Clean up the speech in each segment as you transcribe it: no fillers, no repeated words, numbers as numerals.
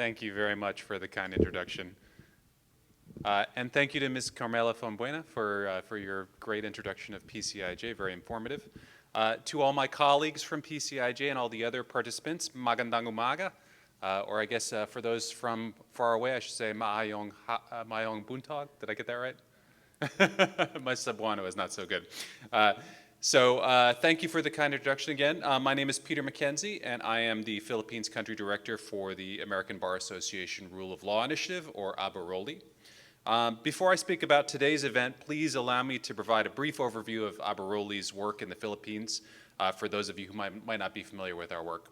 Thank you very much for the kind introduction. And thank you to Ms. Carmela Fonbuena for your great introduction of PCIJ, very informative. To all my colleagues from PCIJ and all the other participants, magandang umaga, or I guess for those from far away, I should say maayong buntag. Did I get that right? My Cebuano is not so good. Thank you for the kind introduction again. My name is Peter MacKenzie, and I am the Philippines Country Director for the American Bar Association Rule of Law Initiative, or ABA-Roli. Before I speak about today's event, please allow me to provide a brief overview of ABA-Roli's work in the Philippines for those of you who might not be familiar with our work.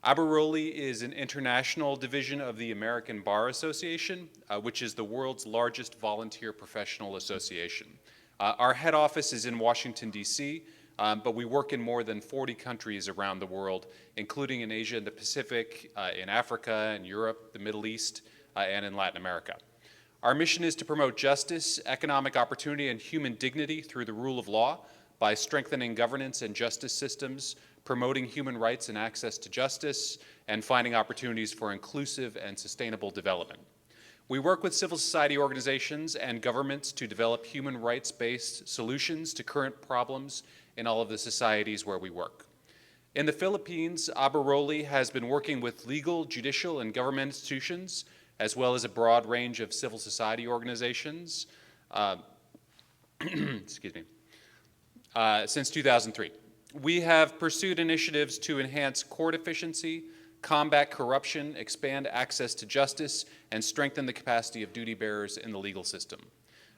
ABA-Roli is an international division of the American Bar Association, which is the world's largest volunteer professional association. Our head office is in Washington, D.C., but we work in more than 40 countries around the world, including in Asia and the Pacific, in Africa, in Europe, the Middle East, and in Latin America. Our mission is to promote justice, economic opportunity, and human dignity through the rule of law by strengthening governance and justice systems, promoting human rights and access to justice, and finding opportunities for inclusive and sustainable development. We work with civil society organizations and governments to develop human rights-based solutions to current problems in all of the societies where we work. In the Philippines, ABA-Roli has been working with legal, judicial, and government institutions, as well as a broad range of civil society organizations excuse me, since 2003. We have pursued initiatives to enhance court efficiency, combat corruption, expand access to justice, and strengthen the capacity of duty bearers in the legal system.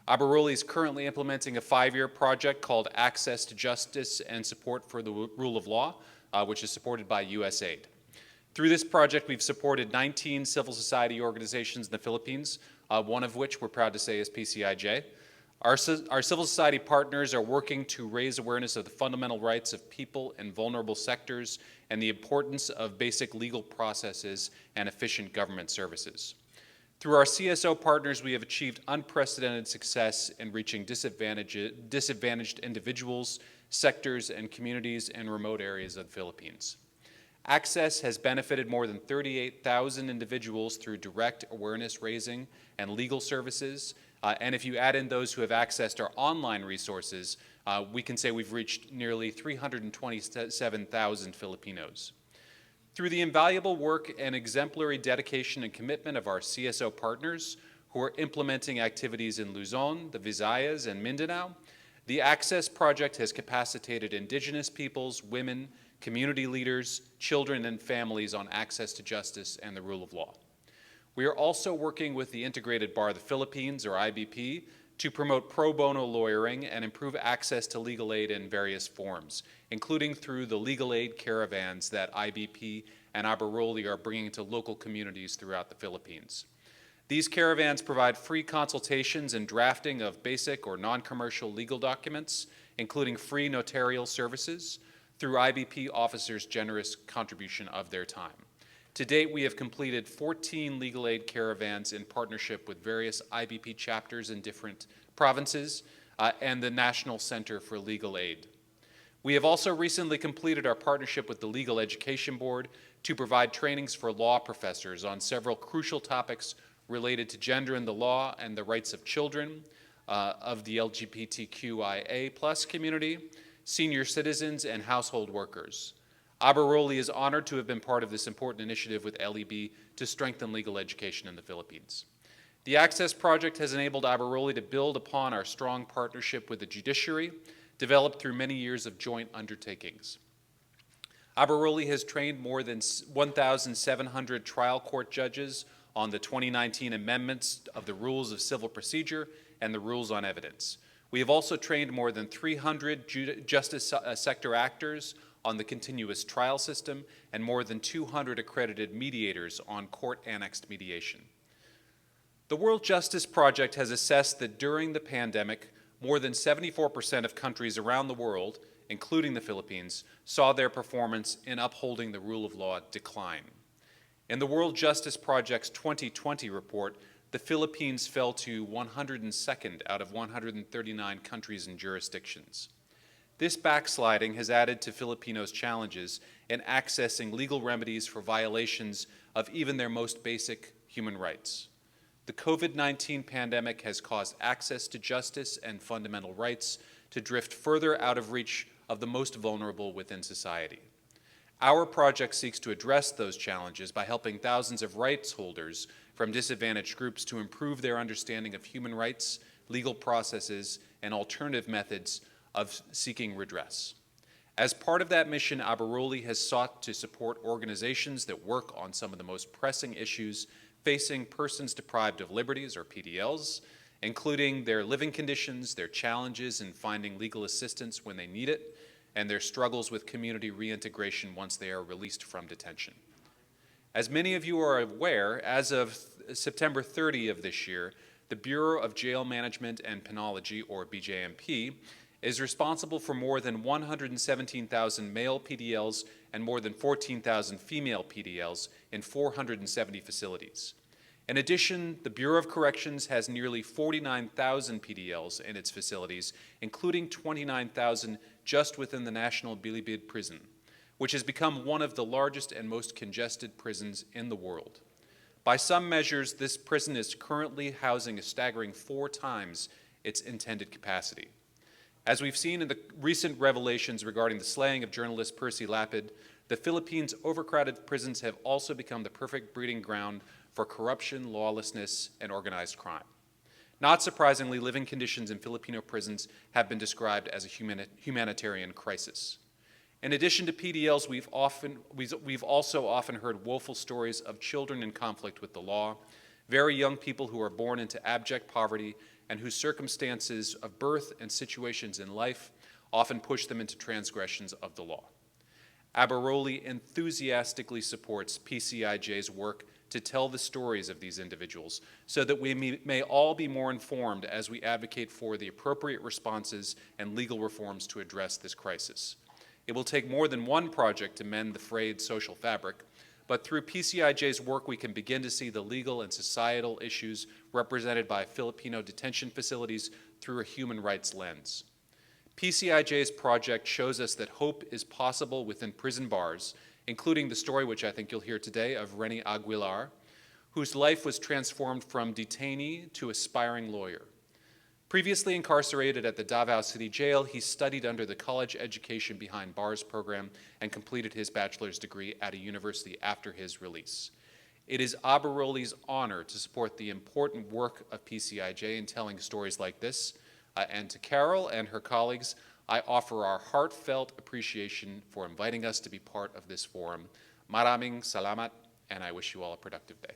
ABA-Roli is currently implementing a 5-year project called Access to Justice and Support for the Rule of Law, which is supported by USAID. Through this project, we've supported 19 civil society organizations in the Philippines, one of which we're proud to say is PCIJ. Our civil society partners are working to raise awareness of the fundamental rights of people in vulnerable sectors and the importance of basic legal processes and efficient government services. Through our CSO partners, we have achieved unprecedented success in reaching disadvantaged individuals, sectors, and communities in remote areas of the Philippines. Access has benefited more than 38,000 individuals through direct awareness raising and legal services. And if you add in those who have accessed our online resources, we can say we've reached nearly 327,000 Filipinos. Through the invaluable work and exemplary dedication and commitment of our CSO partners who are implementing activities in Luzon, the Visayas, and Mindanao, the Access Project has capacitated indigenous peoples, women, community leaders, children, and families on access to justice and the rule of law. We are also working with the Integrated Bar of the Philippines, or IBP, to promote pro bono lawyering and improve access to legal aid in various forms, including through the legal aid caravans that IBP and ABA-Roli are bringing to local communities throughout the Philippines. These caravans provide free consultations and drafting of basic or non-commercial legal documents, including free notarial services, through IBP officers' generous contribution of their time. To date, we have completed 14 legal aid caravans in partnership with various IBP chapters in different provinces and the National Center for Legal Aid. We have also recently completed our partnership with the Legal Education Board to provide trainings for law professors on several crucial topics related to gender in the law and the rights of children, of the LGBTQIA+ community, senior citizens, and household workers. ABA-Roli is honored to have been part of this important initiative with LEB to strengthen legal education in the Philippines. The Access Project has enabled ABA-Roli to build upon our strong partnership with the judiciary, developed through many years of joint undertakings. ABA-Roli has trained more than 1,700 trial court judges on the 2019 amendments of the Rules of Civil Procedure and the Rules on Evidence. We have also trained more than 300 justice sector actors on the continuous trial system and more than 200 accredited mediators on court-annexed mediation. The World Justice Project has assessed that during the pandemic, more than 74% of countries around the world, including the Philippines, saw their performance in upholding the rule of law decline. In the World Justice Project's 2020 report, the Philippines fell to 102nd out of 139 countries and jurisdictions. This backsliding has added to Filipinos' challenges in accessing legal remedies for violations of even their most basic human rights. The COVID-19 pandemic has caused access to justice and fundamental rights to drift further out of reach of the most vulnerable within society. Our project seeks to address those challenges by helping thousands of rights holders from disadvantaged groups to improve their understanding of human rights, legal processes, and alternative methods of seeking redress. As part of that mission, ABA-Roli has sought to support organizations that work on some of the most pressing issues facing persons deprived of liberties, or PDLs, including their living conditions, their challenges in finding legal assistance when they need it, and their struggles with community reintegration once they are released from detention. As many of you are aware, as of September 30 of this year, the Bureau of Jail Management and Penology, or BJMP, is responsible for more than 117,000 male PDLs and more than 14,000 female PDLs in 470 facilities. In addition, the Bureau of Corrections has nearly 49,000 PDLs in its facilities, including 29,000 just within the National Bilibid prison, which has become one of the largest and most congested prisons in the world. By some measures, this prison is currently housing a staggering 4 times its intended capacity. As we've seen in the recent revelations regarding the slaying of journalist Percy Lapid, the Philippines' overcrowded prisons have also become the perfect breeding ground for corruption, lawlessness, and organized crime. Not surprisingly, living conditions in Filipino prisons have been described as a humanitarian crisis. In addition to PDLs, we've also often heard woeful stories of children in conflict with the law, very young people who are born into abject poverty and whose circumstances of birth and situations in life often push them into transgressions of the law. ABA-Roli enthusiastically supports PCIJ's work to tell the stories of these individuals so that we may all be more informed as we advocate for the appropriate responses and legal reforms to address this crisis. It will take more than one project to mend the frayed social fabric, but through PCIJ's work we can begin to see the legal and societal issues represented by Filipino detention facilities through a human rights lens. PCIJ's project shows us that hope is possible within prison bars, including the story which I think you'll hear today of Renny Aguilar, whose life was transformed from detainee to aspiring lawyer. Previously incarcerated at the Davao City Jail, he studied under the College Education Behind Bars program and completed his bachelor's degree at a university after his release. It is ABA-Roli's honor to support the important work of PCIJ in telling stories like this, and to Carol and her colleagues, I offer our heartfelt appreciation for inviting us to be part of this forum. Maraming salamat, and I wish you all a productive day.